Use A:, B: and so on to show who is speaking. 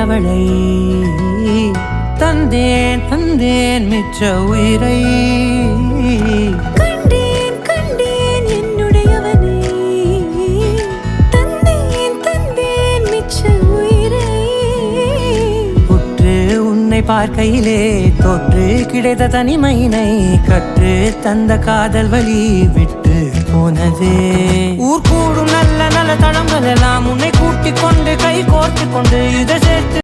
A: அவளை தந்தேன் தந்தேன் மிச்ச உயிரை
B: கண்டேன் கண்டேன் என்னுடையவனை தந்தேன் தந்தேன் மிச்ச உயிரை
A: உற்று உன்னை பார்க்கையிலே தொற்று கிடைத்த தனிமையினை கற்று தந்த காதல் வழி விட்டு போனதே ஊர் கூடும் நல்ல நல்ல தளங்கள் எல்லாம் உன்னை கூட்டிக் கொண்டு கை கோர்த்து கொண்டு இதை சேர்த்து